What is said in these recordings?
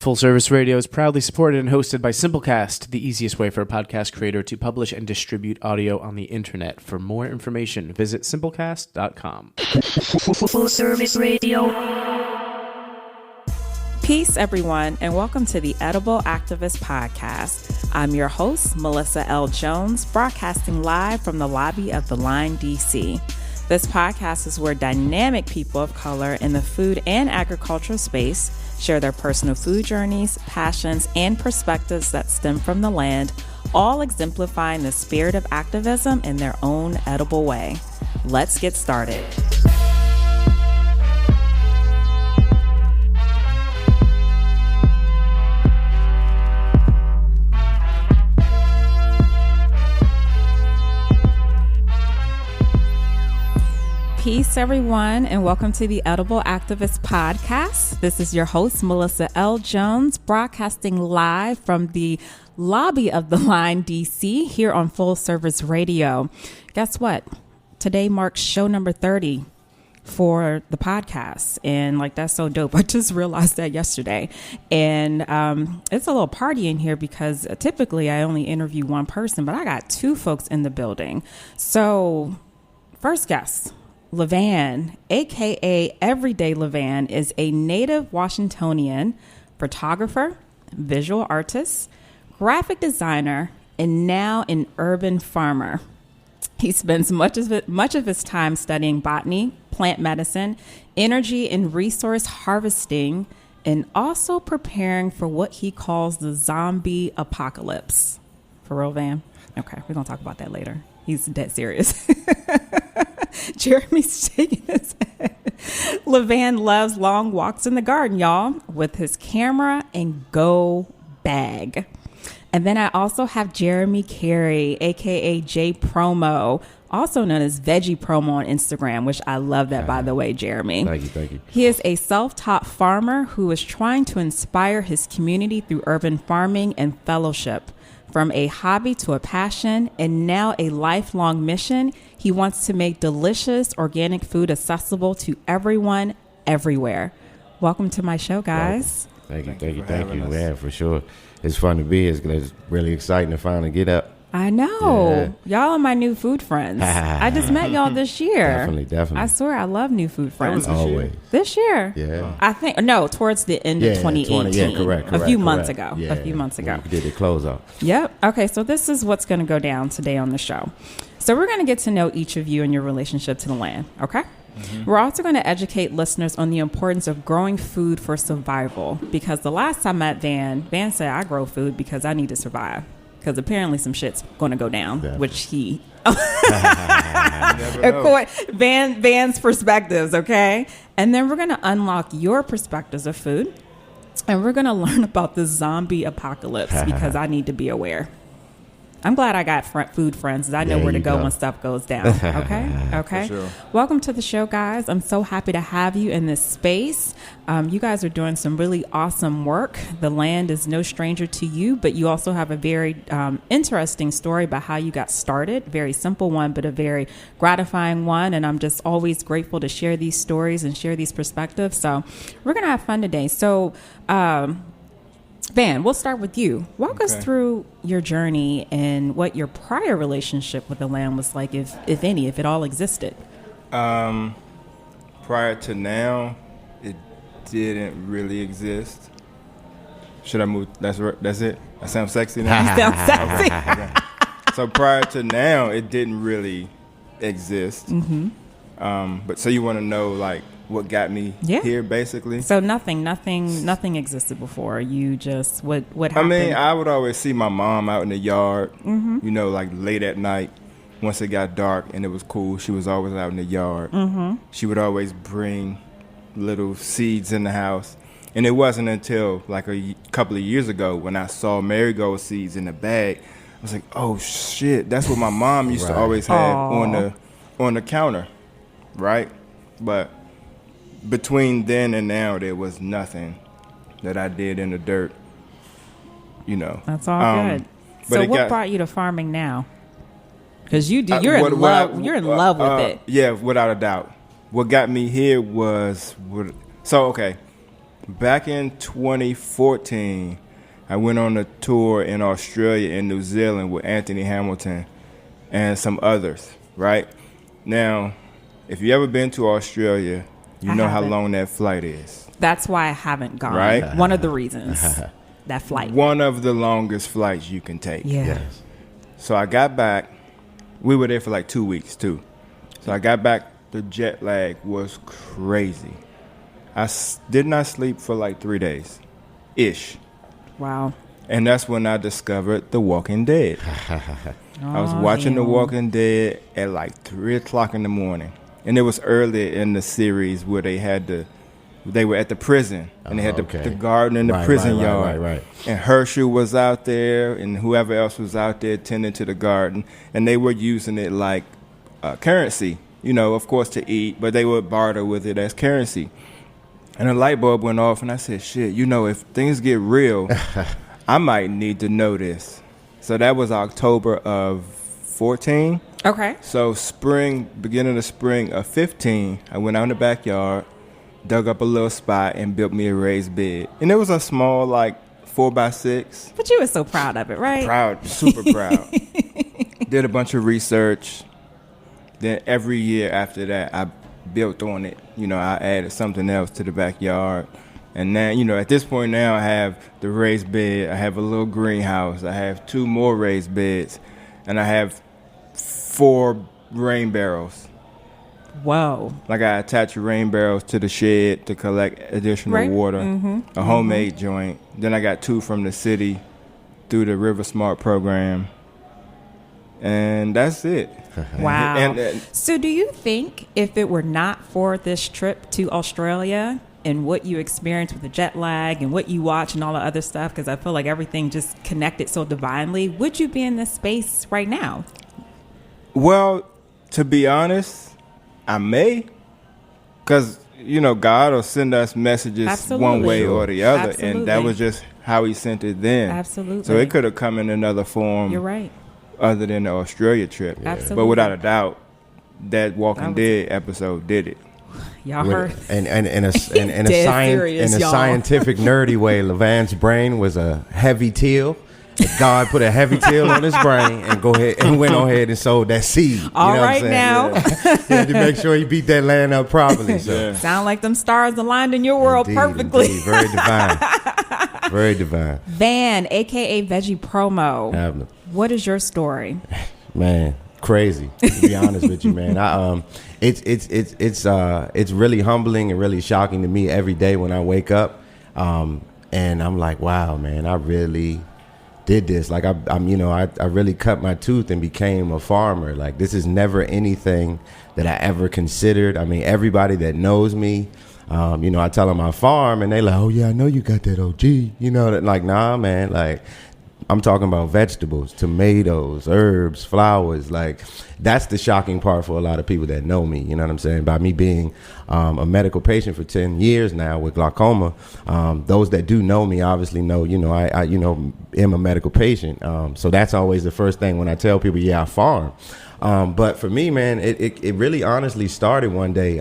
Full Service Radio is proudly supported and hosted by Simplecast, the easiest way for a podcast creator to publish and distribute audio on the internet. For more information, visit simplecast.com. Full Service Radio. Peace, everyone, and welcome to the Edible Activist Podcast. I'm your host, Melissa L. Jones, broadcasting live from the lobby of the Line, D.C. This podcast is where dynamic people of color in the food and agricultural space share their personal food journeys, passions, and perspectives that stem from the land, all exemplifying the spirit of activism in their own edible way. Let's get started. Peace, everyone, and welcome to the Edible Activist Podcast. This is your host, Melissa L. Jones, broadcasting live from the lobby of the Line, D.C., here on Full Service Radio. Guess what? Today marks show number 30 for the podcast, and that's so dope. I just realized that yesterday, and it's a little party in here because typically I only interview one person, but I got two folks in the building. So, first guest. LaVan, aka Everyday LaVan, is a native Washingtonian photographer, visual artist, graphic designer, and now an urban farmer. He spends much of his time studying botany, plant medicine, energy and resource harvesting, and also preparing for what he calls the zombie apocalypse. For real, Van? Okay, we're going to talk about that later. He's dead serious. Jeremy's shaking his head. LaVan loves long walks in the garden, y'all, with his camera and go bag. And then I also have Jeremy Carey, a.k.a. J Promo, also known as Veggie Promo on Instagram, which I love that, by the way, Jeremy. Thank you. He is a self-taught farmer who is trying to inspire his community through urban farming and fellowship. From a hobby to a passion and now a lifelong mission, he wants to make delicious organic food accessible to everyone, everywhere. Welcome to my show, guys. Thank you. Yeah, for sure. It's fun to be here. It's really exciting to finally get up. I know. Yeah. Y'all are my new food friends. I just met y'all this year. Definitely. I swear I love new food friends. Always. This year? Yeah. I think, no, towards the end of 2018. Correct. A few months ago. Yeah. A few months ago. We did the close off. Yep. Okay, so this is what's going to go down today on the show. So we're going to get to know each of you and your relationship to the land, okay? Mm-hmm. We're also going to educate listeners on the importance of growing food for survival, because the last time I met Van said, I grow food because I need to survive. Because apparently some shit's going to go down, which he... Van's perspectives, okay? And then we're going to unlock your perspectives of food. And we're going to learn about the zombie apocalypse because I need to be aware. I'm glad I got food friends, because I know where to go when stuff goes down. Okay? For sure. Welcome to the show, guys. I'm so happy to have you in this space. You guys are doing some really awesome work. The land is no stranger to you, but you also have a very interesting story about how you got started. Very simple one, but a very gratifying one. And I'm just always grateful to share these stories and share these perspectives. So we're going to have fun today. So, Van, we'll start with you. Walk us through your journey and what your prior relationship with the land was like, if any, if it all existed. Prior to now, it didn't really exist. Should I move? That's it? I sound sexy now? You sound sexy. Okay. So prior to now, it didn't really exist. Mm-hmm. But so you want to know, what got me here, basically? So nothing existed before. You just, what happened? I mean, I would always see my mom out in the yard, late at night. Once it got dark and it was cool, she was always out in the yard. Mm-hmm. She would always bring little seeds in the house. And it wasn't until a couple of years ago when I saw marigold seeds in the bag, I was like, oh shit, that's what my mom used to always have on the counter, right? But between then and now, there was nothing that I did in the dirt, That's all good. So what brought you to farming now? Because you're in love with it. Yeah, without a doubt. What got me here was, back in 2014, I went on a tour in Australia and New Zealand with Anthony Hamilton and some others, right? Now, if you ever been to Australia, you know how long that flight is. That's why I haven't gone. Right? One of the reasons. That flight. One of the longest flights you can take. Yeah. Yes. So I got back. We were there for like 2 weeks, too. So I got back. The jet lag was crazy. I did not sleep for like 3 days-ish. Wow. And that's when I discovered The Walking Dead. I was watching The Walking Dead at like 3 o'clock in the morning. And it was early in the series where they were at the prison. And they had the garden in the prison yard. Right. And Herschel was out there and whoever else was out there tending to the garden. And they were using it like currency, of course, to eat. But they would barter with it as currency. And a light bulb went off, and I said, shit, if things get real, I might need to know this. So that was October of 14. Okay. So beginning of spring of 15, I went out in the backyard, dug up a little spot, and built me a raised bed. And it was a small, 4x6. But you were so proud of it, right? Proud, super proud. Did a bunch of research. Then every year after that, I built on it. I added something else to the backyard. And now, at this point now, I have the raised bed. I have a little greenhouse. I have 2 more raised beds. And I have 4 rain barrels. Whoa. I attach rain barrels to the shed to collect additional water. A homemade joint. Then I got 2 from the city through the River Smart program. And that's it. Wow. And so do you think if it were not for this trip to Australia and what you experienced with the jet lag and what you watch and all the other stuff, because I feel like everything just connected so divinely, would you be in this space right now? Well, to be honest, I may. Because, God will send us messages one way or the other. Absolutely. And that was just how he sent it then. Absolutely. So it could have come in another form. You're right. Other than the Australia trip. Absolutely. But without a doubt, that Walking Dead episode did it. Y'all heard. And in a scientific nerdy way, LaVan's brain was a heavy teal. God put a heavy teal on his brain and went on ahead and sowed that seed. All right now. Yeah, to make sure he beat that land up properly. So. Sound like them stars aligned in your world perfectly. Indeed. Very divine. Very divine. Van, a.k.a. Veggie Promo. Abner. What is your story? Man, crazy. To be honest with you, man. It's really humbling and really shocking to me every day when I wake up, and I'm like, wow, man, I really did this. Like I really cut my tooth and became a farmer. Like this is never anything that I ever considered. I mean, everybody that knows me, I tell them I farm, and they like, oh yeah, I know you got that OG. Like nah, man, like. I'm talking about vegetables, tomatoes, herbs, flowers. Like that's the shocking part for a lot of people that know me. You know what I'm saying? By me being a medical patient for 10 years now with glaucoma, those that do know me obviously know, I am a medical patient. So that's always the first thing when I tell people, yeah, I farm. But for me, man, it really honestly started one day.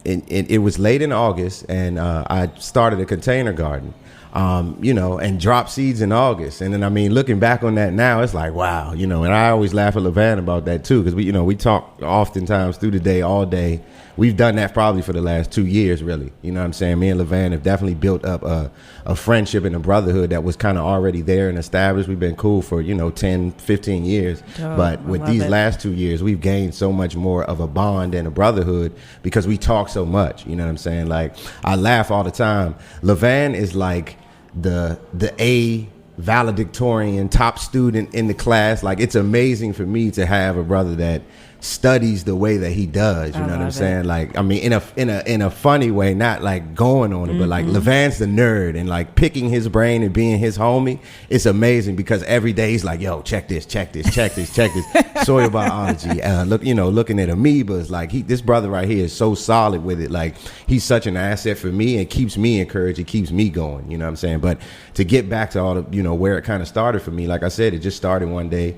It was late in August, and I started a container garden. And drop seeds in August. And then, looking back on that now, it's like, wow, and I always laugh at LaVan about that too. Cause we talk oftentimes through the day, all day. We've done that probably for the last 2 years, really. You know what I'm saying? Me and LaVan have definitely built up a friendship and a brotherhood that was kind of already there and established. We've been cool for, 10, 15 years. But with these last 2 years, we've gained so much more of a bond and a brotherhood because we talk so much. You know what I'm saying? Like, I laugh all the time. LaVan is like the A valedictorian, top student in the class. Like, it's amazing for me to have a brother that studies the way that he does. You know what I'm saying? Like, in a funny way, not like going on it, but like LaVan's the nerd, and like picking his brain and being his homie. It's amazing because every day he's like, yo, check this soil biology. Looking at amoebas. Like, this brother right here is so solid with it. Like, he's such an asset for me and keeps me encouraged. It keeps me going. You know what I'm saying? But to get back to all the, where it kind of started for me, like I said, it just started one day,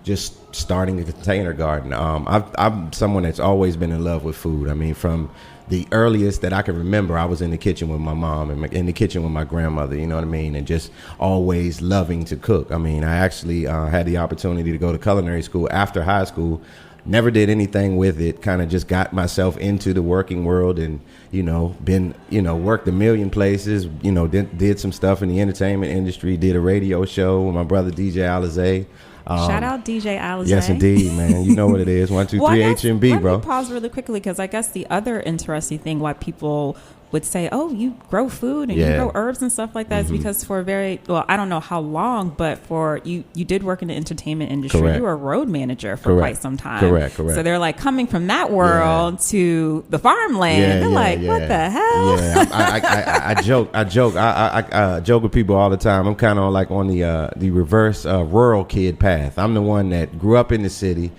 just starting a container garden. I'm someone that's always been in love with food. I mean, from the earliest that I can remember, I was in the kitchen with my mom and in the kitchen with my grandmother, you know what I mean? And just always loving to cook. I mean, I actually had the opportunity to go to culinary school after high school. Never did anything with it, kind of just got myself into the working world and, worked a million places, did some stuff in the entertainment industry, did a radio show with my brother, DJ Alizé. Shout out DJ Alizé. Yes, indeed, man. You know what it is. 1, 2, 3 HMB, bro. Let me pause really quickly because I guess the other interesting thing why people would say, oh, you grow food and you grow herbs and stuff like that is because for I don't know how long, but for you did work in the entertainment industry. Correct. You were a road manager for quite some time. Correct. So they're like coming from that world to the farmland. They're like, what the hell? Yeah, I joke. I joke with people all the time. I'm kind of like on the reverse rural kid path. I'm the one that grew up in the city,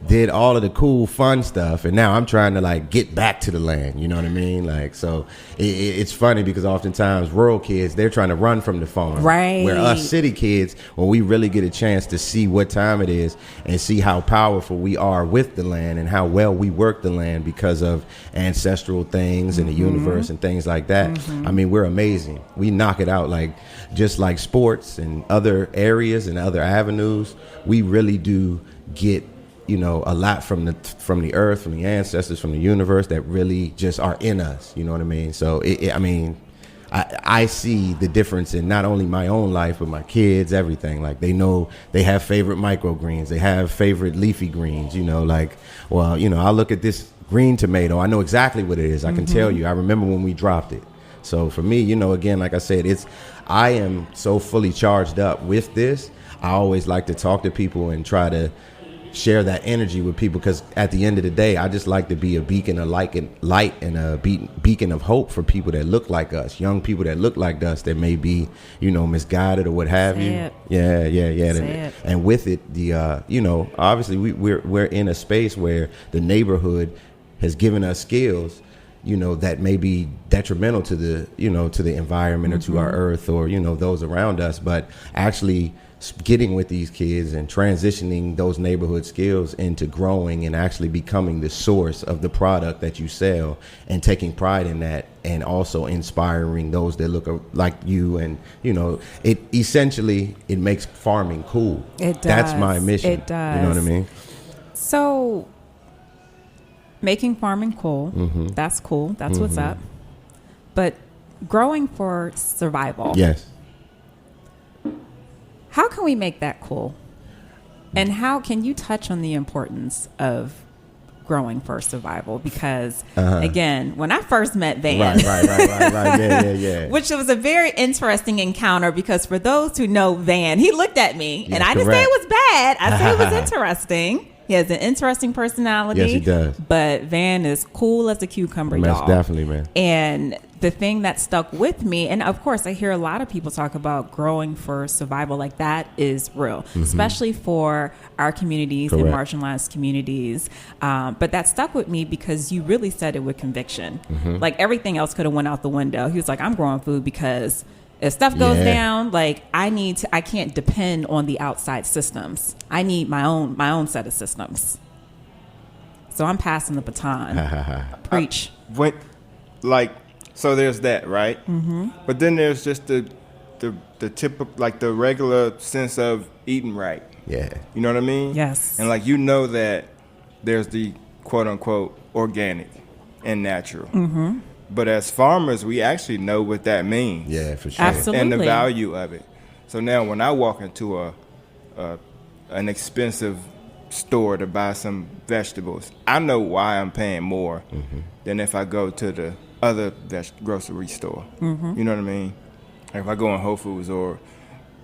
did all of the cool fun stuff, and now I'm trying to like get back to the land, you know what I mean? Like, so it's funny because oftentimes rural kids, they're trying to run from the farm, right? Where us city kids, when we really get a chance to see what time it is and see how powerful we are with the land and how well we work the land because of ancestral things and the universe and things like that. I mean, we're amazing. We knock it out, like just like sports and other areas and other avenues. We really do get a lot from the earth, from the ancestors, from the universe that really just are in us. You know what I mean? So, I see the difference in not only my own life, but my kids, everything. Like, they know they have favorite microgreens. They have favorite leafy greens, I look at this green tomato. I know exactly what it is. I can tell you. I remember when we dropped it. So for me, again, like I said, I am so fully charged up with this. I always like to talk to people and try to share that energy with people, because at the end of the day, I just like to be a beacon of light and a beacon of hope for people that look like us, young people that look like us that may be, misguided or what have you. Yeah. And with it, obviously we're in a space where the neighborhood has given us skills, that may be detrimental to the environment or to our earth or, those around us, but actually getting with these kids and transitioning those neighborhood skills into growing and actually becoming the source of the product that you sell and taking pride in that, and also inspiring those that look like you. And it essentially, it makes farming cool. It does. That's my mission. It does. You know what I mean? So making farming cool, that's cool, that's what's up. But growing for survival, yes, how can we make that cool? And how can you touch on the importance of growing for survival? Because again, when I first met Van, right, yeah. Which was a very interesting encounter, because for those who know Van, he looked at me and I didn't say it was bad. I said it was interesting. He has an interesting personality. Yes, he does. But Van is cool as a cucumber, Most y'all. Definitely, man. And the thing that stuck with me, and of course I hear a lot of people talk about growing for survival, like that is real, especially for our communities and marginalized communities. But that stuck with me because you really said it with conviction. Like everything else could have went out the window. He was like, I'm growing food because if stuff goes down, like I can't depend on the outside systems. I need my own set of systems. So I'm passing the baton. Preach. So there's that, right? But then there's just the typical, like the regular sense of eating right. Yeah. You know what I mean? Yes. And that there's the quote unquote organic and natural. But as farmers, we actually know what that means. Yeah, for sure. Absolutely. And the value of it. So now when I walk into an expensive store to buy some vegetables, I know why I'm paying more than if I go to the other grocery store. You know what I mean? Like if I go in Whole Foods or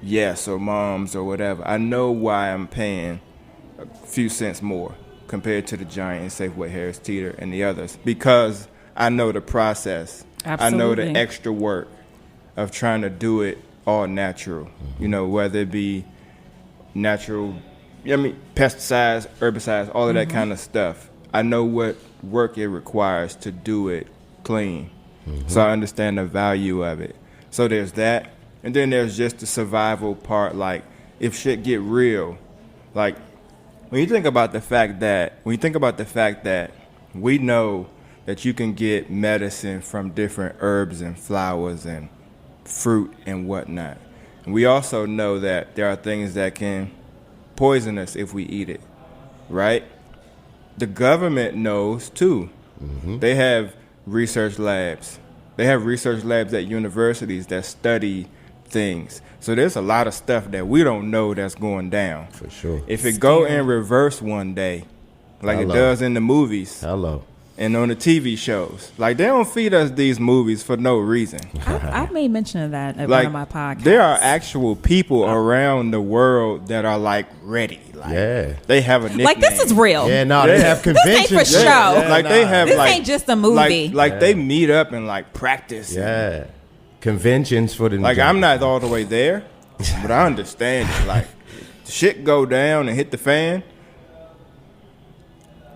Yes or Mom's or whatever, I know why I'm paying a few cents more compared to the Giant and Safeway, Harris Teeter, and the others, because I know the process. Absolutely. I know the extra work of trying to do it all natural, whether it be natural, pesticides, herbicides, all of that kind of stuff. I know what work it requires to do it clean. So I understand the value of it. So there's that. And then there's just the survival part, like if shit get real, like when you think about the fact that we know that you can get medicine from different herbs and flowers and fruit and whatnot. And we also know that there are things that can poison us if we eat it, right? The government knows too. Mm-hmm. They have research labs. They have research labs at universities that study things. So there's a lot of stuff that we don't know that's going down. For sure. If it go in reverse one day, like it does in the movies. And on the TV shows. Like, they don't feed us these movies for no reason. I've made mention of that at one of my podcasts. There are actual people around the world that are, like, ready. Like, they have a nickname. Like, this is real. Yeah, no, they have conventions. This ain't for show. Like, they have, this like... ain't just a movie. Like they meet up and, like, practice. Yeah. Conventions for the... Like, I'm not all the way there, but I understand it. Like, shit go down and hit the fan...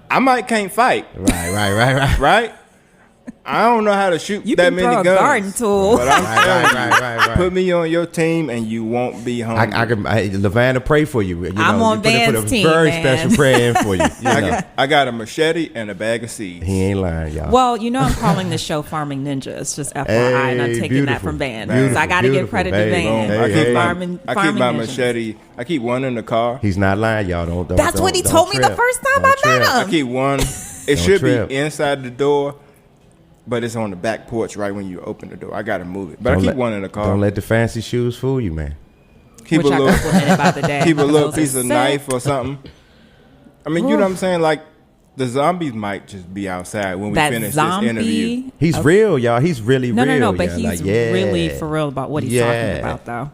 I might can't fight. Right. Right? I don't know how to shoot you that many guns. You can throw a garden tool. But I'm telling you, put me on your team and you won't be hungry. LaVan will pray for you. I'm on Van's team, very man. special prayer in for you. I got a machete and a bag of seeds. He ain't lying, y'all. Well, I'm calling this show Farming Ninja. It's just FYI, and I'm taking that from Van. So I got to give credit to Van. I keep my Ninjas. machete. I keep one in the car. He's not lying, y'all. Don't That's what he told me the first time I met him. I keep one. It should be inside the door, but it's on the back porch right when you open the door. I got to move it. But I keep one in the car. Don't let the fancy shoes fool you, man. Keep a little piece of knife or something. I mean, you know what I'm saying? Like, the zombies might just be outside when we finish this interview. He's real, y'all. He's really real. No, but he's really for real about what he's talking about, though.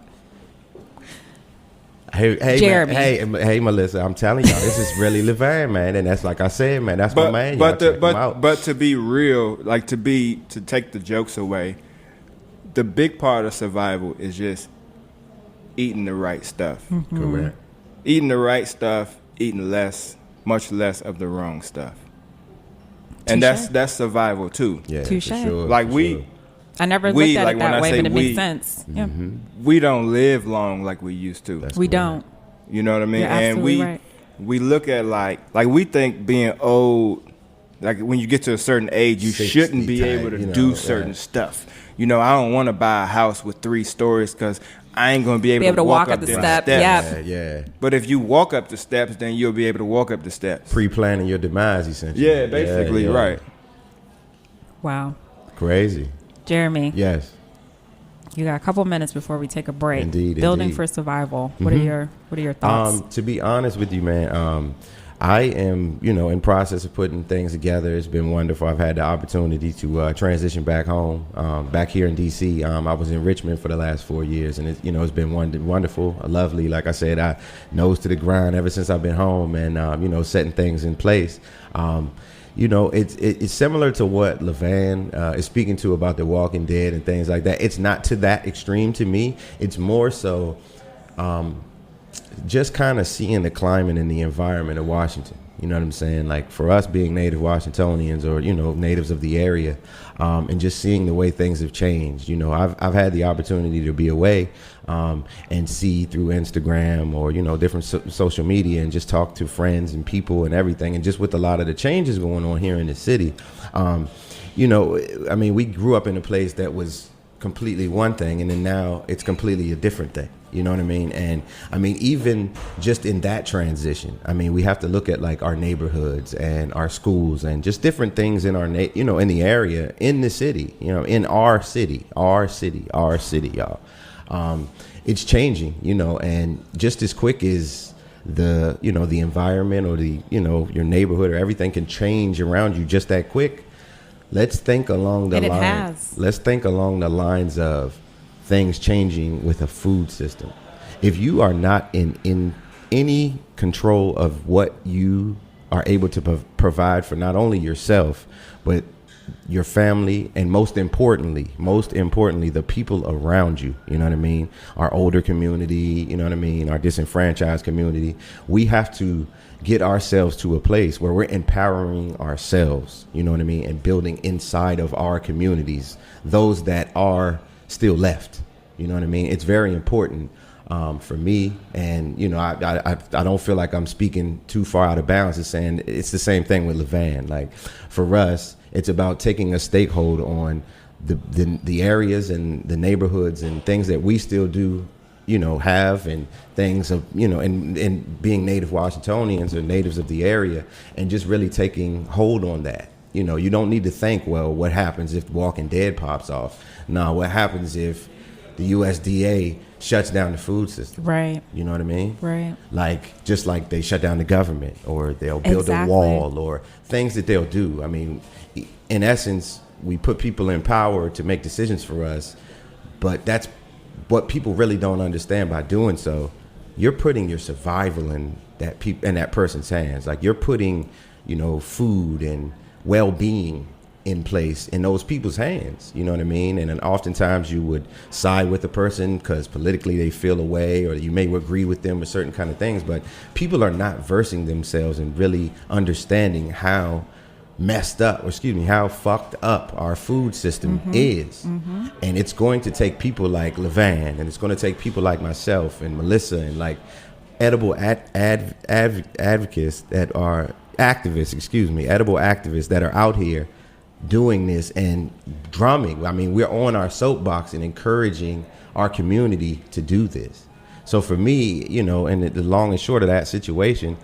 Hey, Jeremy. Man, hey, Melissa, I'm telling y'all, this is really LaVan, man, and that's like I said, man, that's my man. But to be real, like to take the jokes away, the big part of survival is just eating the right stuff. Mm-hmm. Correct. Eating the right stuff, eating much less of the wrong stuff, and that's survival too. Yeah, Touche. for sure. Like I never looked at it that way, but it makes sense. Mm-hmm. Yeah. We don't live long like we used to. We don't. You know what I mean? You're and we look at like we think being old, like when you get to a certain age, you shouldn't be able to do certain stuff. I don't want to buy a house with 3 stories because I ain't going to be able to walk up the steps. Yeah. But if you walk up the steps, then you'll be able to walk up the steps. Pre-planning your demise, essentially. Yeah, basically, right. Wow. Crazy. Jeremy. Yes. You got a couple minutes before we take a break. Indeed. Building for survival. What are your thoughts? To be honest with you, man, I am, in process of putting things together. It's been wonderful. I've had the opportunity to transition back home, back here in D.C. I was in Richmond for the last 4 years, and it's been wonderful, lovely. Like I said, I nose to the grind ever since I've been home, and setting things in place. It's similar to what LaVan is speaking to about The Walking Dead and things like that. It's not to that extreme to me. It's more so just kind of seeing the climate and the environment of Washington. You know what I'm saying? Like, for us being native Washingtonians or, natives of the area, and just seeing the way things have changed. I've had the opportunity to be away and see through Instagram or, different social media and just talk to friends and people and everything. And just with a lot of the changes going on here in the city, we grew up in a place that was completely one thing, and then now it's completely a different thing. You know what I mean? And even just in that transition, we have to look at like our neighborhoods and our schools and just different things in our, in the area, in the city, in our city, y'all. It's changing, and just as quick as the, the environment or the, your neighborhood or everything can change around you just that quick. Let's think along the lines. Let's think along the lines of things changing with a food system. If you are not in any control of what you are able to provide for not only yourself, but your family, and most importantly, the people around you, you know what I mean? Our older community, you know what I mean? Our disenfranchised community. We have to get ourselves to a place where we're empowering ourselves, you know what I mean? And building inside of our communities, those that are still left, you know what I mean? It's very important for me, and I don't feel like I'm speaking too far out of bounds. It's saying it's the same thing with LaVan. Like, for us, It's about taking a stakehold on the areas and the neighborhoods and things that we still do, have, and things of, and being native Washingtonians or natives of the area, and just really taking hold on that. You don't need to think, well, what happens if Walking Dead pops off? No, what happens if the USDA shuts down the food system? Right. You know what I mean? Right. Just like they shut down the government, or they'll build a wall, or things that they'll do. I mean, in essence, we put people in power to make decisions for us, but that's what people really don't understand. By doing so, you're putting your survival in that person's hands. Like, you're putting, food and well-being in place in those people's hands. You know what I mean? And then oftentimes you would side with the person because politically they feel a way, or you may agree with them with certain kind of things, but people are not versing themselves and really understanding how how fucked up our food system is. And it's going to take people like LaVan, and it's going to take people like myself and Melissa, and like edible activists that are out here doing this and drumming. I mean, we're on our soapbox and encouraging our community to do this. So for me, and the long and short of that situation,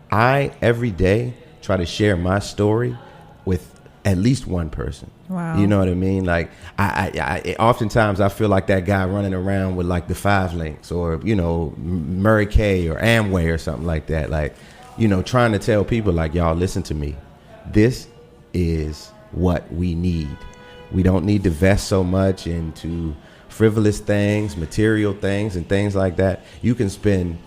I every day try to share my story with at least one person. Wow. You know what I mean? Like, I oftentimes I feel like that guy running around with like the 5 links, or Murray Kay or Amway or something like that, like, trying to tell people like, y'all, listen to me, this is what we need. We don't need to vest so much into frivolous things, material things, and things like that. You can spend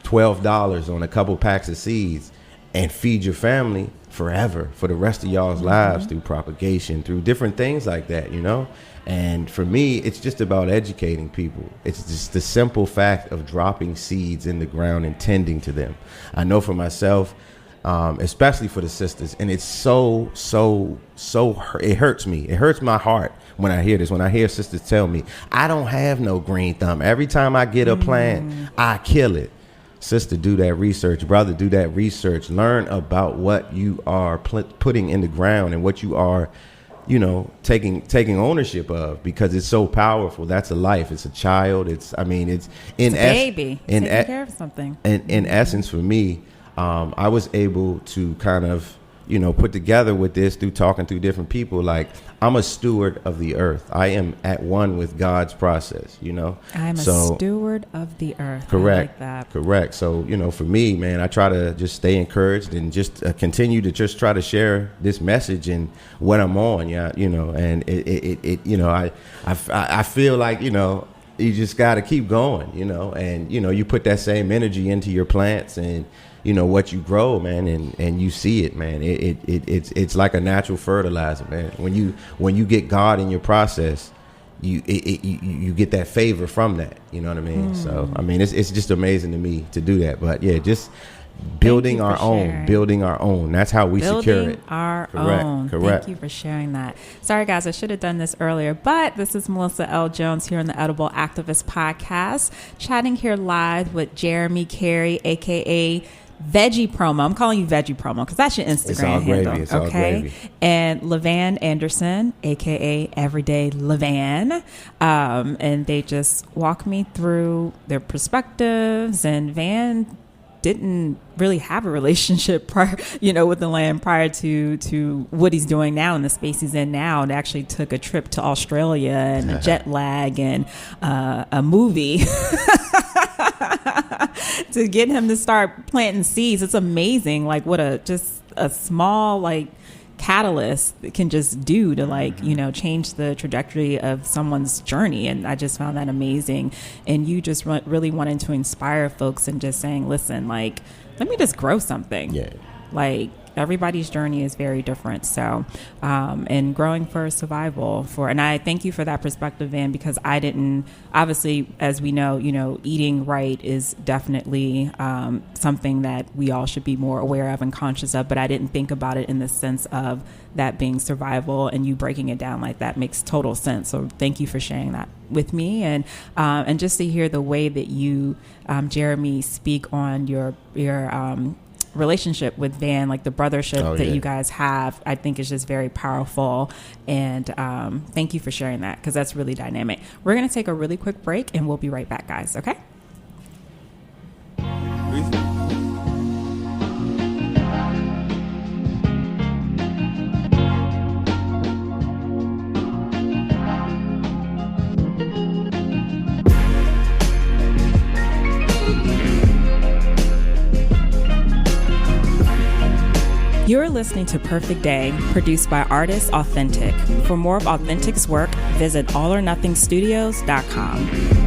$12 on a couple packs of seeds and feed your family forever, for the rest of y'all's lives, through propagation, through different things like that, And for me, it's just about educating people. It's just the simple fact of dropping seeds in the ground and tending to them. I know for myself, especially for the sisters, and it's so it hurts me. It hurts my heart when I hear this, when I hear sisters tell me, I don't have no green thumb. Every time I get a plant, I kill it. Sister, do that research. Brother, do that research. Learn about what you are putting in the ground and what you are, taking ownership of, because it's so powerful. That's a life. It's a child. It's a baby. Taking care of something. In essence, for me, I was able to kind of, put together with this through talking through different people. Like, I'm a steward of the earth. I am at one with God's process, I'm a steward of the earth. Correct. I like that. Correct. So, for me, man, I try to just stay encouraged and just continue to just try to share this message and what I'm on. And I feel like, you just got to keep going, and, you put that same energy into your plants and, what you grow, man, and you see it, man. It's like a natural fertilizer, man. When you get God in your process, you get that favor from that. You know what I mean? So I mean, it's just amazing to me to do that. But yeah, just building our own. That's how we secure it. Our Correct. own. Correct. Thank you for sharing that. Sorry, guys, I should have done this earlier, but this is Melissa L. Jones here on the Edible Activist Podcast, chatting here live with Jeremy Carey, aka Veggie Promo. I'm calling you Veggie Promo because that's your Instagram handle. It's all gravy. And LaVan Anderson, aka Everyday LaVan. And they just walk me through their perspectives. And Van didn't really have a relationship prior, with the land prior to what he's doing now in the space he's in now. And actually took a trip to Australia and a jet lag and a movie to get him to start planting seeds. It's amazing, like what a small catalyst can just do to change the trajectory of someone's journey. And I just found that amazing. And you just really wanted to inspire folks and just saying, listen, let me just grow something. Yeah. Everybody's journey is very different. So, and growing for survival and I thank you for that perspective, Van, because I didn't, obviously, as we know, eating right is definitely something that we all should be more aware of and conscious of, but I didn't think about it in the sense of that being survival, and you breaking it down like that makes total sense. So thank you for sharing that with me, and just to hear the way that you, Jeremy, speak on your relationship with Van, like the brothership that you guys have, I think is just very powerful. And thank you for sharing that, because that's really dynamic. We're going to take a really quick break and we'll be right back, guys. Okay? You're listening to Perfect Day, produced by Artist Authentic. For more of Authentic's work, visit allornothingstudios.com.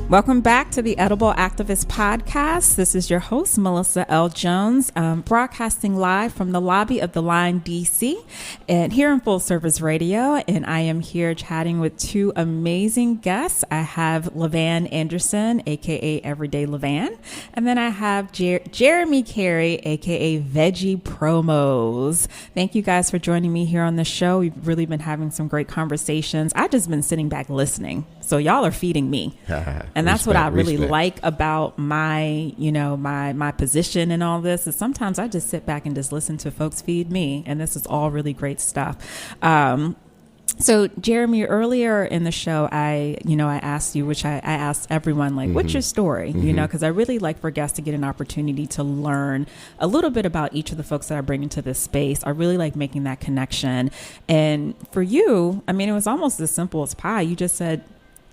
Welcome back to the Edible Activist Podcast. This is your host, Melissa L. Jones, broadcasting live from the lobby of the Line DC and here in Full Service Radio. And I am here chatting with two amazing guests. I have LaVan Anderson, aka Everyday LaVan, and then I have Jeremy Carey, aka Veggie Promos. Thank you guys for joining me here on the show. We've really been having some great conversations. I've just been sitting back listening. So y'all are feeding me. And that's what I really like about my, my position and all this is sometimes I just sit back and just listen to folks feed me. And this is all really great stuff. So Jeremy, earlier in the show, I asked you, which I asked everyone, like, what's your story? Because I really like for guests to get an opportunity to learn a little bit about each of the folks that I bring into this space. I really like making that connection. And for you, I mean, it was almost as simple as pie. You just said,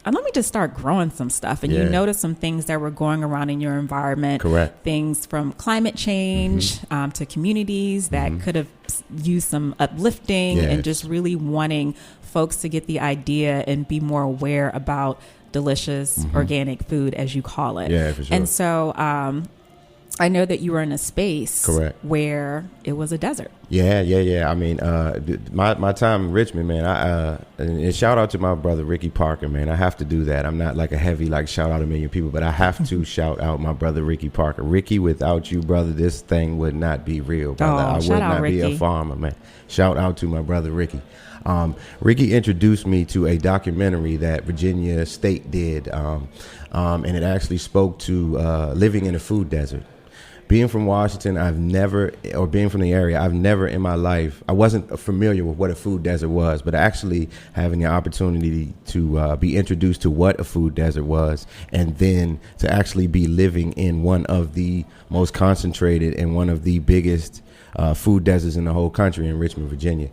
let me just start growing some stuff. And you noticed some things that were going around in your environment. Correct. Things from climate change to communities that could have used some uplifting and just really wanting folks to get the idea and be more aware about delicious organic food, as you call it. Yeah, for sure. And so I know that you were in a space where it was a desert. Yeah. I mean, my time in Richmond, man, and shout out to my brother, Ricky Parker, man. I have to do that. I'm not like a heavy, shout out a million people, but I have to shout out my brother, Ricky Parker. Ricky, without you, brother, this thing would not be real, brother. I would not be a farmer, man. Shout out to my brother, Ricky. Ricky introduced me to a documentary that Virginia State did, and it actually spoke to living in a food desert. Being from Washington, being from the area, I've never in my life, I wasn't familiar with what a food desert was, but actually having the opportunity to be introduced to what a food desert was, and then to actually be living in one of the most concentrated and one of the biggest food deserts in the whole country in Richmond, Virginia.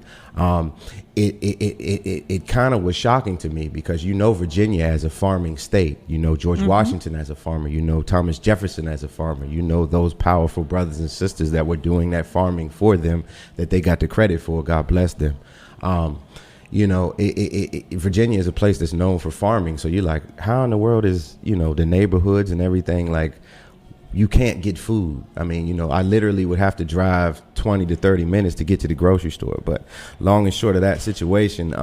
It kind of was shocking to me because Virginia as a farming state, George Washington as a farmer, Thomas Jefferson as a farmer, those powerful brothers and sisters that were doing that farming for them that they got the credit for. God bless them. Virginia is a place that's known for farming. So you're like, how in the world is, the neighborhoods and everything, like, you can't get food. I mean, you know, I literally would have to drive 20 to 30 minutes to get to the grocery store. But long and short of that situation,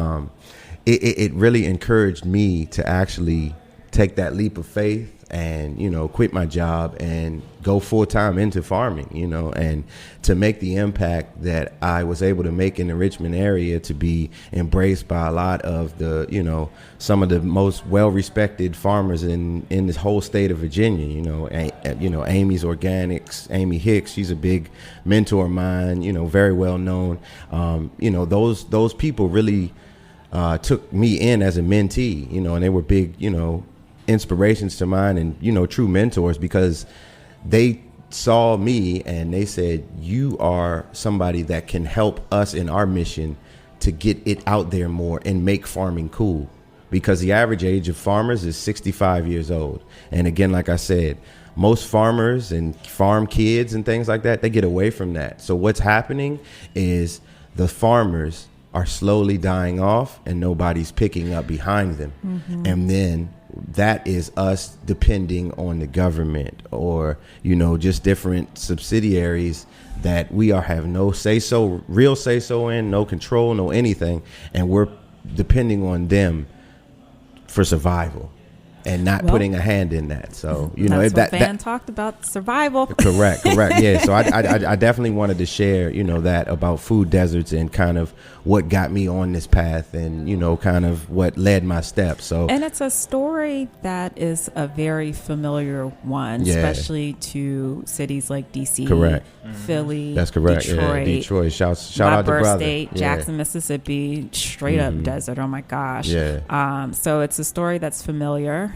it really encouraged me to actually take that leap of faith and, you know, quit my job and go full time into farming, you know, and to make the impact that I was able to make in the Richmond area, to be embraced by a lot of the, you know, some of the most well-respected farmers in this whole state of Virginia. Amy's Organics, Amy Hicks, she's a big mentor of mine, you know, very well known. Those people really took me in as a mentee, you know, and they were big, you know, inspirations to mine and, you know, true mentors, because they saw me and they said, you are somebody that can help us in our mission to get it out there more and make farming cool, because the average age of farmers is 65 years old. And again, like I said, most farmers and farm kids and things like that, they get away from that. So what's happening is the farmers are slowly dying off and nobody's picking up behind them. Mm-hmm. And then that is us depending on the government or, you know, just different subsidiaries that we have no real say so in, no control, no anything. And we're depending on them for survival and not putting a hand in that. So, you know, that's what Van talked about, survival. Correct. Yeah. So I definitely wanted to share, you know, that about food deserts and kind of what got me on this path and, you know, kind of what led my steps. So, and it's a story that is a very familiar one, especially to cities like DC, correct, Philly, that's correct, Detroit. Shout out to brother. State, Jackson, Mississippi, straight up desert. Oh my gosh. Yeah. So it's a story that's familiar.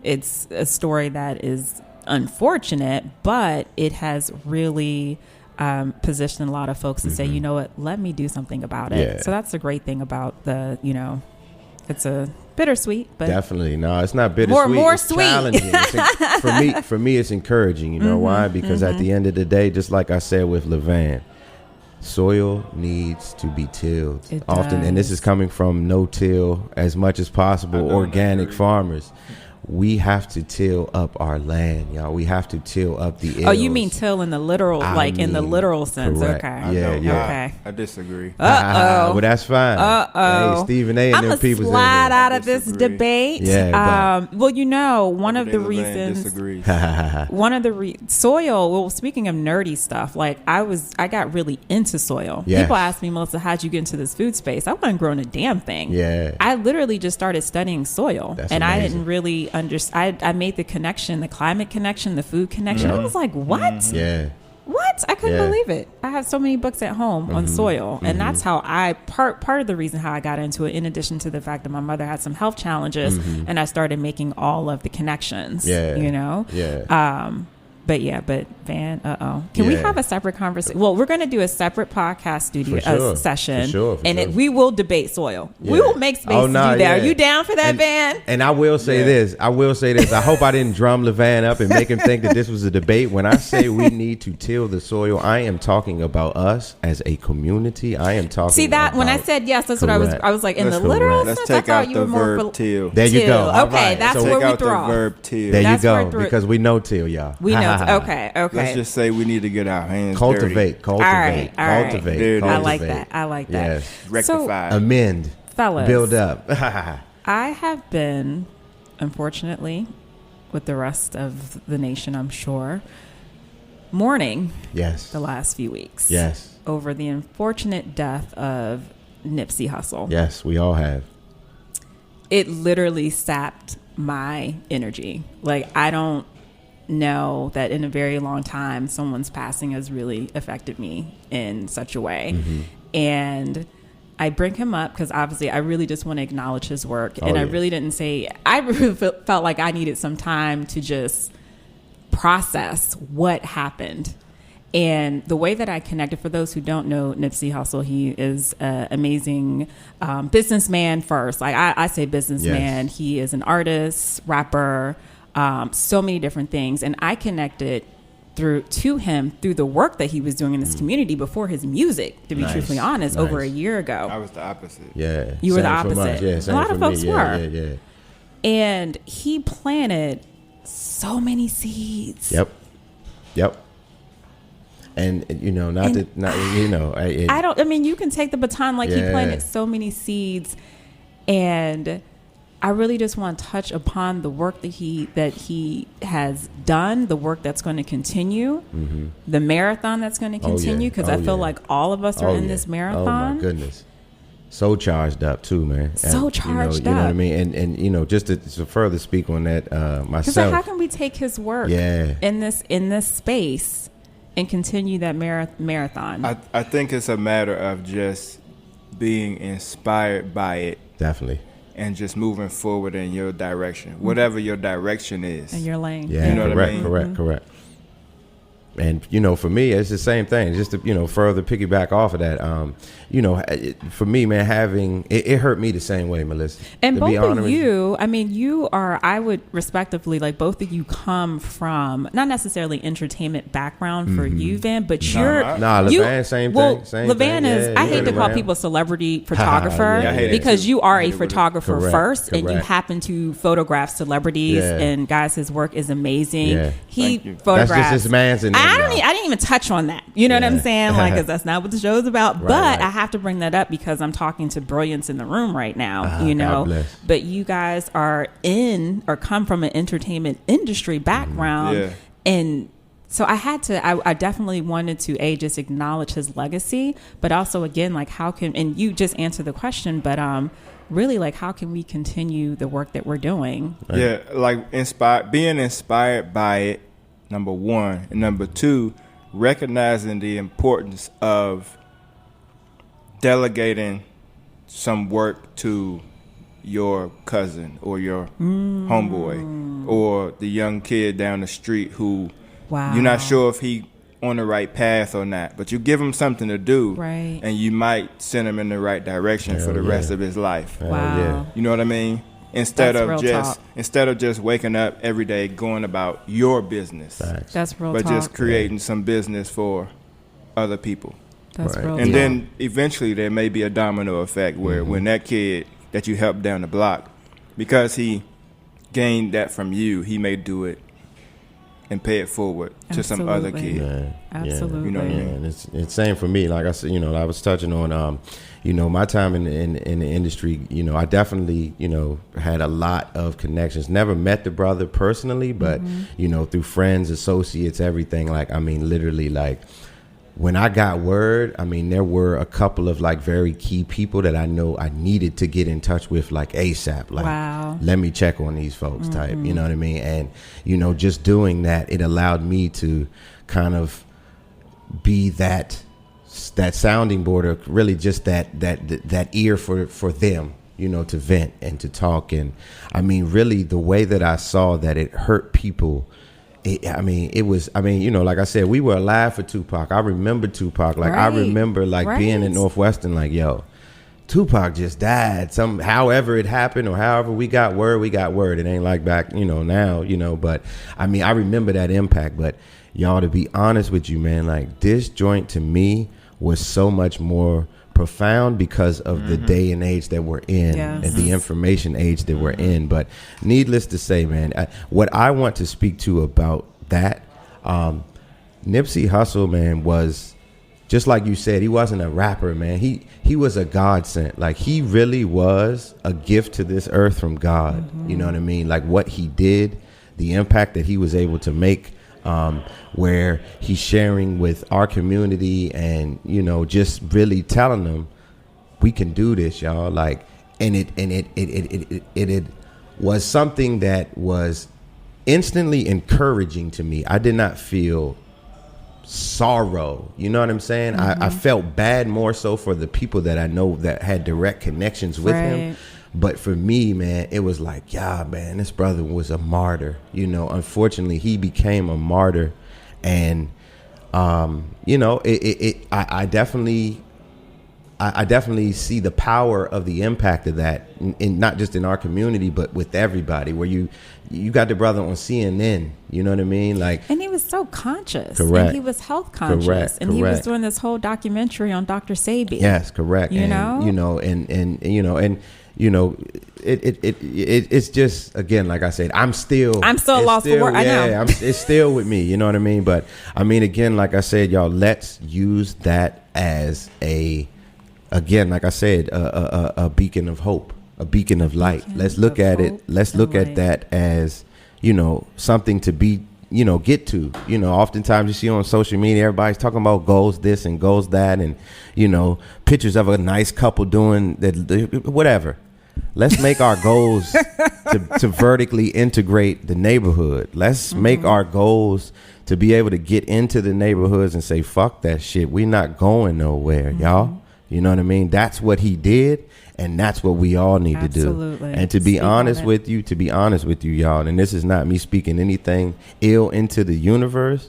It's a story that is unfortunate, but it has really positioned a lot of folks to say, you know what, let me do something about it. Yeah. So that's the great thing about the, you know, it's a bittersweet, but definitely no, it's not bittersweet. More it's sweet. Challenging. For me, it's encouraging. You know why? Because at the end of the day, just like I said with LaVan, soil needs to be tilled often, and this is coming from no-till as much as possible, organic farmers. We have to till up our land, y'all. We have to till up the ills. Oh, you mean till in the literal, in the literal sense? Correct. Okay. Yeah. Okay. I disagree. Well, that's fine. Hey, Stephen A. and them people. I'm slide out of this debate. Yeah. Well, you know, one of the reasons. Soil. Well, speaking of nerdy stuff, like I got really into soil. Yes. People ask me, Melissa, how'd you get into this food space? I wasn't growing a damn thing. Yeah. I literally just started studying soil, That's and amazing. I didn't really understand. I made the connection, the climate connection, the food connection. I was like, what? Yeah. What? I couldn't believe it. I have so many books at home on soil, and that's how part of the reason how I got into it, in addition to the fact that my mother had some health challenges, and I started making all of the connections. You know. Yeah. But Van, can we have a separate conversation? Well, we're going to do a separate podcast studio session, and we will debate soil. Yeah. We will make space to do that. Are you down for that, Van? And I will say this. I hope I didn't drum LaVan up and make him think that this was a debate. When I say we need to till the soil, I am talking about us as a community. I am talking. See that when I said yes, that's what I was. I was like, in the literal sense, let's take out the verb till. There you go. Okay, that's where we throw. The verb till. There you go. Because we know till, y'all. We know. Okay. Let's just say we need to get our hands cultivate. All right. Cultivate. I like that. Yes. Rectify. So, amend. Fellas. Build up. I have been, unfortunately, with the rest of the nation, I'm sure, mourning the last few weeks. Yes. Over the unfortunate death of Nipsey Hussle. Yes, we all have. It literally sapped my energy. Like, I don't know that in a very long time someone's passing has really affected me in such a way. And I bring him up because obviously I really just want to acknowledge his work. I really didn't say, I really felt like I needed some time to just process what happened. And the way that I connected, for those who don't know Nipsey Hussle, he is an amazing businessman first. Like I say businessman. Yes. He is an artist, rapper, so many different things. And I connected to him through the work that he was doing in this community before his music, to be truthfully honest, over a year ago. I was the opposite. Yeah. You were the opposite. Yeah, a lot of folks were. Yeah. And he planted so many seeds. Yep. And you know, I mean, you can take the baton like he planted so many seeds, and I really just want to touch upon the work that he has done, the work that's going to continue, the marathon that's going to continue, because I feel like all of us are in this marathon. Oh my goodness. So charged up too, man. So charged up. You know what I mean? And you know, just to further speak on that myself. Because how can we take his work in this space and continue that marathon? I think it's a matter of just being inspired by it. Definitely. And just moving forward in your direction, whatever your direction is. In your lane. Yeah, you know correct, what I mean? Correct. And, you know, for me, it's the same thing. Just to, you know, further piggyback off of that, you know, for me, man, it hurt me the same way, Melissa. And both of you, I mean, you are, I would respectively, like both of you come from, not necessarily entertainment background for you, Van, but LaVan, same thing. LaVan is, I hate to call people celebrity photographer because you are a photographer first and you happen to photograph celebrities and guys, his work is amazing. Yeah. He photographs. That's just his man's in there. I didn't even touch on that. You know what I'm saying? Like, because that's not what the show's about. But I have to bring that up because I'm talking to brilliance in the room right now. You know, but you guys are in or come from an entertainment industry background, and so I definitely wanted to just acknowledge his legacy, but also again, like how can, and you just answered the question, but really, like, how can we continue the work that we're doing? Yeah, like being inspired by it. Number one. And number two, recognizing the importance of delegating some work to your cousin or your homeboy or the young kid down the street who you're not sure if he on the right path or not, but you give him something to do, and you might send him in the right direction for the rest of his life. You know what I mean? Instead of just waking up every day going about your business. That's real but talk. Just creating some business for other people. That's real And talk. then eventually there may be a domino effect where when that kid that you helped down the block, because he gained that from you, he may do it and pay it forward to some other kid. Absolutely. You know what I mean? And it's same for me. Like I said, you know, I was touching on, you know, my time in the industry. You know, I definitely, you know, had a lot of connections. Never met the brother personally, but you know, through friends, associates, everything. Like, I mean, literally, like when I got word, I mean, there were a couple of like very key people that I know I needed to get in touch with like ASAP. Like, let me check on these folks type. You know what I mean? And you know, just doing that, it allowed me to kind of be that sounding board, or really just that ear for them, you know, to vent and to talk. And I mean, really the way that I saw that it hurt people, you know, like I said, we were alive for Tupac. I remember Tupac. Like I remember like being in Northwestern, like, yo, Tupac just died. However it happened or however we got word. It ain't like back, you know, now, you know, but I mean, I remember that impact. But y'all, to be honest with you, man, like this joint to me was so much more profound because of the day and age that we're in and the information age that we're in. But needless to say, man, what I want to speak to about that, Nipsey Hussle, man, was just like you said, he wasn't a rapper, man. He was a godsend. Like, he really was a gift to this earth from God. You know what I mean? Like what he did, the impact that he was able to make, where he's sharing with our community and, you know, just really telling them we can do this, y'all. Like, and it was something that was instantly encouraging to me. I did not feel sorrow. You know what I'm saying? I felt bad more so for the people that I know that had direct connections with him. But for me, man, it was like, yeah, man, this brother was a martyr. You know, unfortunately, he became a martyr. And, you know, I definitely see the power of the impact of that, in not just in our community, but with everybody, where you got the brother on CNN, you know what I mean? Like, and he was so conscious. Correct. And he was health conscious. And he was doing this whole documentary on Dr. Sebi. Yes, correct. You and, know? You know, and you know, it's just, again, like I said, I'm still lost for words. I know. It's still with me. You know what I mean? But I mean, again, like I said, y'all, let's use that as again, like I said, a beacon of hope, a beacon of light. Let's look at it. Let's look at that as, something to be, get to. Oftentimes you see on social media, everybody's talking about goals this and goals that, and, pictures of a nice couple doing that, whatever. Let's make our goals to vertically integrate the neighborhood. Let's make our goals to be able to get into the neighborhoods and say, fuck that shit. We're not going nowhere, y'all. You know what I mean? That's what he did, and that's what we all need to do. And to be honest with you, y'all, and this is not me speaking anything ill into the universe,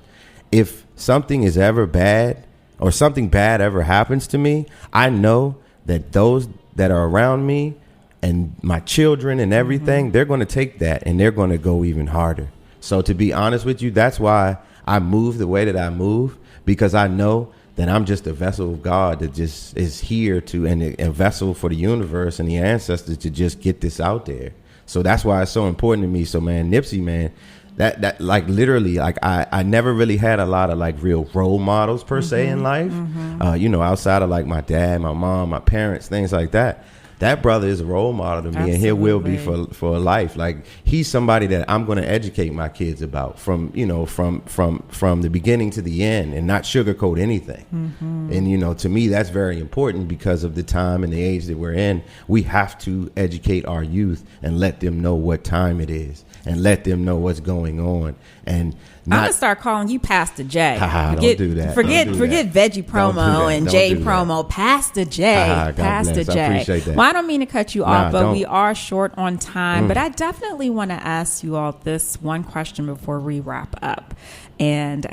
if something is ever bad or something bad ever happens to me, I know that those that are around me and my children and everything, they're going to take that and they're going to go even harder. So to be honest with you, that's why I move the way that I move, because I know that I'm just a vessel of God that just is here to, and a vessel for the universe and the ancestors to just get this out there. So that's why it's so important to me. So, man, Nipsey, man, that like literally, like I never really had a lot of like real role models per se in life, outside of like my dad, my mom, my parents, things like that. That brother is a role model to me. Absolutely. And he will be for life. Like, he's somebody that I'm going to educate my kids about from the beginning to the end, and not sugarcoat anything. And, to me, that's very important because of the time and the age that we're in. We have to educate our youth and let them know what time it is and let them know what's going on. And I'm gonna start calling you Pastor J. Don't do that. Forget Veggie Promo and J Promo. Pastor J. Pastor J. I appreciate that. Well, I don't mean to cut you off, but we are short on time. But I definitely want to ask you all this one question before we wrap up. And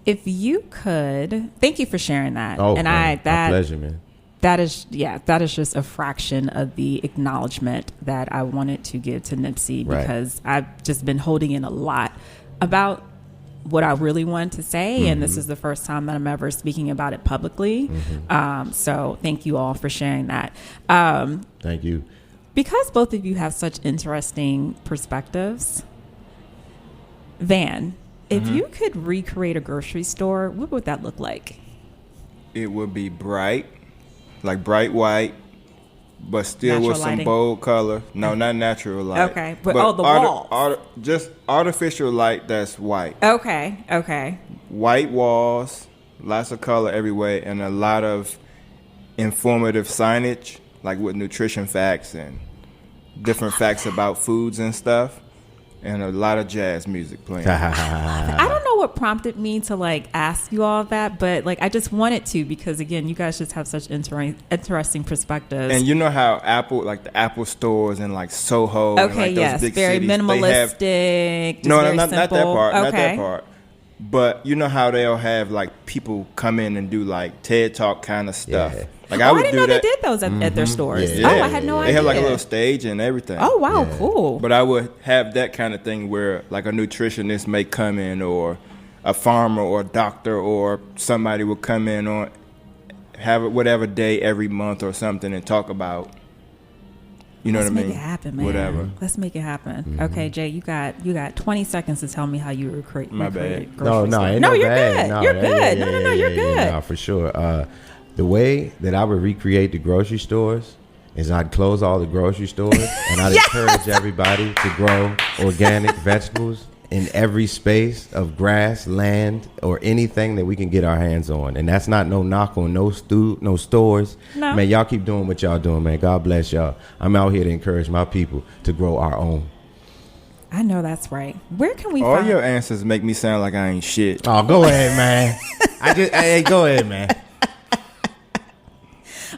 if you could, thank you for sharing that. Oh, and my pleasure, man. That is just a fraction of the acknowledgement that I wanted to give to Nipsey, because I've just been holding in a lot about what I really wanted to say, and this is the first time that I'm ever speaking about it publicly. So thank you all for sharing that. Thank you. Because both of you have such interesting perspectives, Van, if you could recreate a grocery store, what would that look like? It would be bright. Like bright white, but still natural with some lighting. Bold color. No, not natural light. Okay, but the walls. Just artificial light that's white. Okay. White walls, lots of color everywhere, and a lot of informative signage, like with nutrition facts and different facts about foods and stuff. And a lot of jazz music playing. I don't know what prompted me to like ask you all that, but like I just wanted to, because again, you guys just have such interesting perspectives. And you know how the Apple stores and like Soho, okay, and like yes, those big very cities, minimalistic. Not that part. Okay. Not that part. But you know how they'll have like people come in and do like TED Talk kind of stuff. Yeah. Like I didn't know they did those at their stores. Yeah. Oh, I had no idea. They have like a little stage and everything. Oh, wow, cool. But I would have that kind of thing where like a nutritionist may come in, or a farmer or a doctor or somebody will come in on have it whatever day every month or something and talk about, you know what I mean? Let's make it happen, man. Whatever. Let's make it happen. Okay, Jay, you got 20 seconds to tell me how you recreate. My bad. No, you're bad. good. You're good. No, you're good. No, for sure. The way that I would recreate the grocery stores is I'd close all the grocery stores and I'd encourage everybody to grow organic vegetables in every space of grass, land, or anything that we can get our hands on. And that's not no knock on no stores. No. Man, y'all keep doing what y'all doing, man. God bless y'all. I'm out here to encourage my people to grow our own. I know that's right. Where can we All find your answers make me sound like I ain't shit. Oh, go ahead, man. Hey, go ahead, man.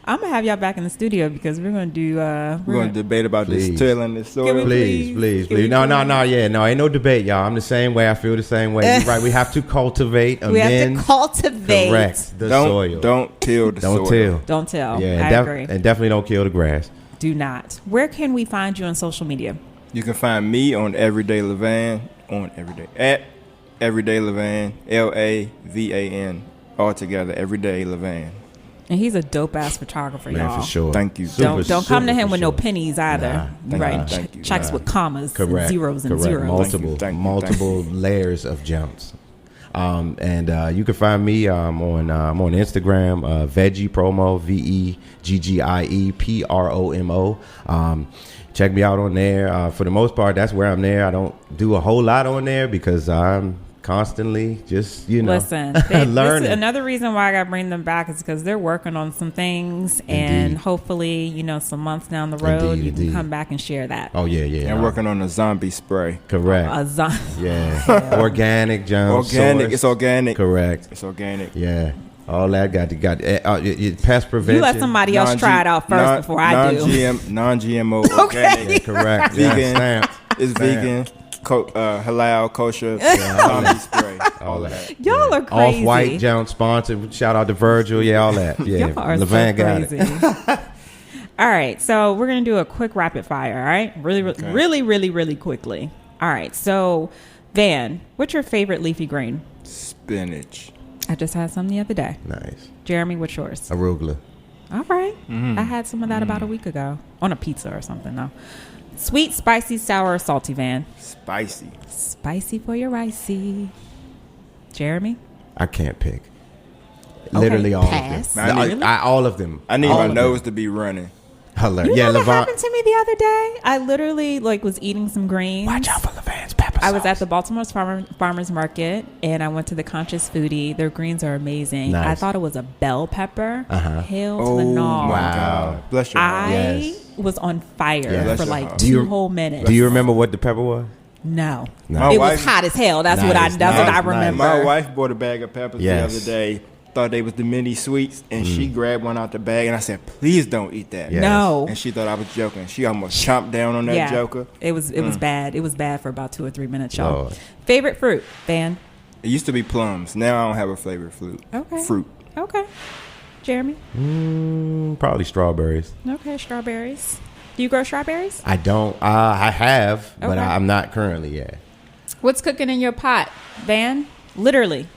I'm gonna have y'all back in the studio because we're gonna do. We're gonna debate about this telling this story. Please. No, ain't no debate, y'all. I'm the same way. I feel the same way. You're right. We have to cultivate, amend, we have to cultivate, correct the soil. Don't till the soil. Don't tell. Yeah, I agree. And definitely don't kill the grass. Do not. Where can we find you on social media? You can find me on Everyday LaVan at Everyday LaVan, LaVan, all together. Everyday LaVan. And he's a dope ass photographer, Man, y'all. for sure. Thank you. Don't come to him for with no sure. pennies either. Right? thank you. Checks with commas, Correct. and zeros, and Correct. zeros. Multiple layers of jumps. And you can find me I'm on Instagram, Veggie Promo, VEGGIE PROMO. Check me out on there. For the most part, that's where I'm there. I don't do a whole lot on there because I'm constantly just, Listen, learning. This is another reason why I got to bring them back is because they're working on some things, and hopefully, some months down the road, you can come back and share that. Oh yeah. And working on a zombie spray. Correct. Yeah. Organic, Jones. Organic. It's organic. Correct. It's organic. Yeah. All that got pest prevention. You let somebody else try it out first before I do. Non-GMO, organic. Yeah, correct. Vegan. Yeah, It's vegan. Halal, kosher, zombie spray. All that. Y'all are crazy. Off-White, Jones sponsored. Shout out to Virgil. Yeah, all that. Yeah, Y'all are LaVan so got crazy. All right, so we're gonna do a quick rapid fire. All right, really quickly. All right, so Van, what's your favorite leafy green? Spinach. I just had some the other day. Nice. Jeremy, what's yours? Arugula. All right. I had some of that about a week ago on a pizza or something. No. Sweet, spicy, sour, or salty, Van? Spicy. Spicy for your ricey. Jeremy? I can't pick. Literally all pass. of them. Really? All of them. I need All my of nose them. to be running. Hilarious. You know what LaVan. happened to me the other day? I literally was eating some greens. Watch out for LaVan's pepper sauce. I was at the Baltimore Farmers Market, and I went to the Conscious Foodie. Their greens are amazing. Nice. I thought it was a bell pepper. Hail to the Oh, gnaw. my Wow. God. Bless your heart. I Yes. was on fire Yes. for Bless your heart. two whole minutes. Do you remember what the pepper was? No. No. It My was wife- hot as hell. That's Nice, what I nice. remember. My wife bought a bag of peppers Yes. the other day. Thought they was the mini sweets, and she grabbed one out the bag, and I said, "Please don't eat that." Yes. No. And she thought I was joking. She almost chomped down on that joker. It was bad. It was bad for about 2 or 3 minutes, y'all. Lord. Favorite fruit, Van? It used to be plums. Now I don't have a favorite fruit. Okay. Fruit. Okay. Jeremy? Probably strawberries. Okay, strawberries. Do you grow strawberries? I don't. I have, but Okay. I'm not currently yet. What's cooking in your pot, Van? Literally.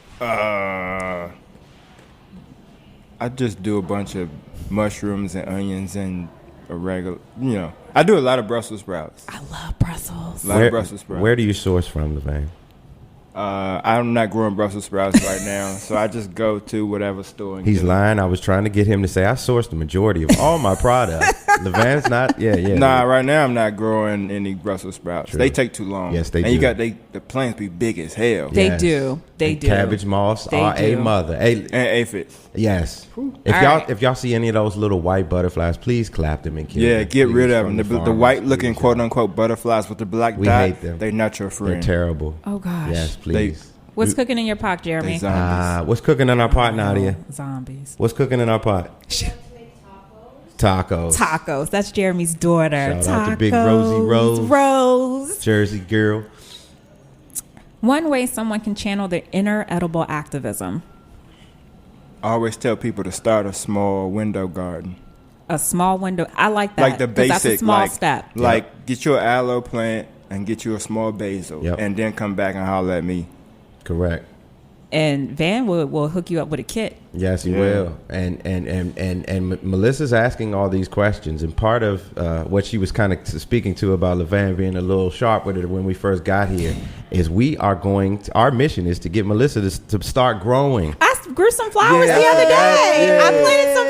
I just do a bunch of mushrooms and onions and a regular, I do a lot of Brussels sprouts. I love Brussels. A lot of Brussels sprouts. Where do you source from, LaVan? I'm not growing Brussels sprouts right now, so I just go to whatever store. And He's get them. lying. I was trying to get him to say I source the majority of all my products. LaVan's not. Yeah. Nah, right now I'm not growing any Brussels sprouts. True. They take too long. Yes, they and do. you got the plants be big as hell. They Yes. do. They And do. Cabbage moths They are a do. mother. Hey, And aphids. yes. All right. If y'all see any of those little white butterflies, please clap them and kill Yeah, them. get rid please, of from them. The farmers, white looking please. quote unquote butterflies with the black We dot. hate them. They're not your friend. They're terrible. Oh, gosh. Yes, please. What's cooking in your pot, Jeremy? They zombies. What's cooking in our pot, Nadia? Zombies. What's cooking in our pot? Tacos. Tacos. That's Jeremy's daughter. Shout out to Big Rosie Rose. Rose. Jersey girl. One way someone can channel their inner edible activism. I always tell people to start a small window garden. A small window. I like that. Like the 'cause basic. That's a small like, step. Like get you an aloe plant and get you a small basil. Yep. And then come back and holler at me. Correct. And Van will hook you up with a kit. Yes, he Yeah. will. And Melissa's asking all these questions, and part of what she was kind of speaking to about LaVan being a little sharp with it when we first got here is our mission is to get Melissa to start growing. I grew some flowers Yeah, the other day. yeah.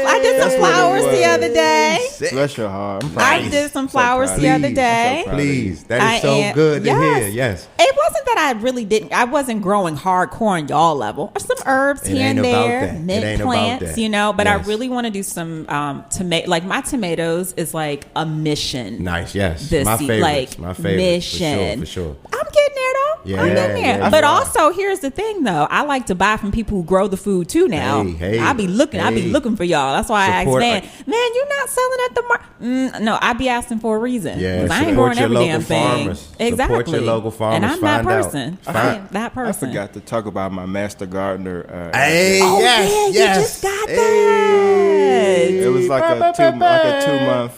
I did That's some what it flowers the was. other day. Bless your heart. I'm proud I of you. did some So flowers proud the of other you. day. I'm so proud of you. Please, that is so good to hear. Yes. It wasn't that I really didn't. I wasn't growing hardcore on y'all level. Or some herbs It here ain't and about there, that. It mint ain't about plants, that. But I Yes. really want to do some tomato. Like my tomatoes is like a mission. Nice. Yes. This my favorite. like My favorite. mission. For sure. I'm getting there though. Yeah, I'm getting there. yeah, But you are. also, here's the thing though. I like to buy from people who grow the food too. Now Hey, I be looking. I be hey. looking for y'all. That's why Support- I asked Man, you not selling at the market? No, I be asking for a reason. Yeah, 'Cause I ain't support growing your every local damn thing. farmers. Exactly. Support your local farmers. And I'm that Find out. person. Find- I am that I person. forgot to talk about my master gardener. Hey, Oh yes, yeah, yes. you just got Hey. that. It was like a 2 month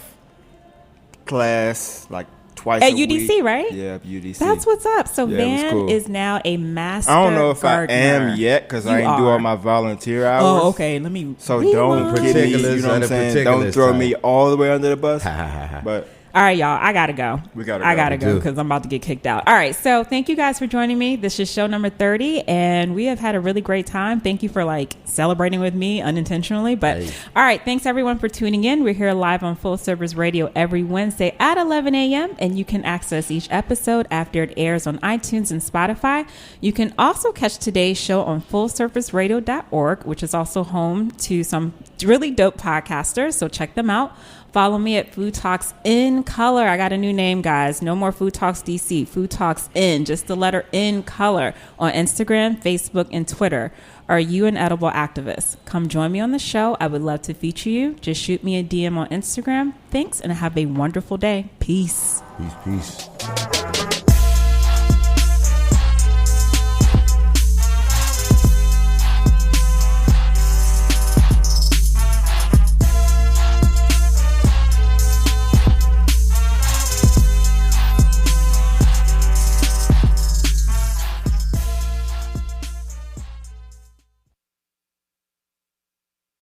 class, like twice at a UDC, week. right? Yeah, UDC. That's what's up. So Yeah, it was Van cool. is now a master I don't know if gardener. I am yet because I You ain't do are. all my volunteer hours. Oh, okay. Let me. So rewind. don't get me, you Particulars know what on I'm the saying? Don't particulars throw side. me all the way under the bus. But All right, y'all. I gotta go. We gotta I go. gotta We go do. because I'm about to get kicked out. All right. So thank you guys for joining me. This is show number 30, and we have had a really great time. Thank you for celebrating with me unintentionally. But all right, thanks everyone for tuning in. We're here live on Full Service Radio every Wednesday at 11 a.m. and you can access each episode after it airs on iTunes and Spotify. You can also catch today's show on fullsurfaceradio.org, which is also home to some really dope podcasters. So check them out. Follow me at Food Talks in Color. I got a new name, guys. No more Food Talks DC. Food Talks in, just the letter in color on Instagram, Facebook, and Twitter. Are you an edible activist? Come join me on the show. I would love to feature you. Just shoot me a DM on Instagram. Thanks, and have a wonderful day. Peace. Peace.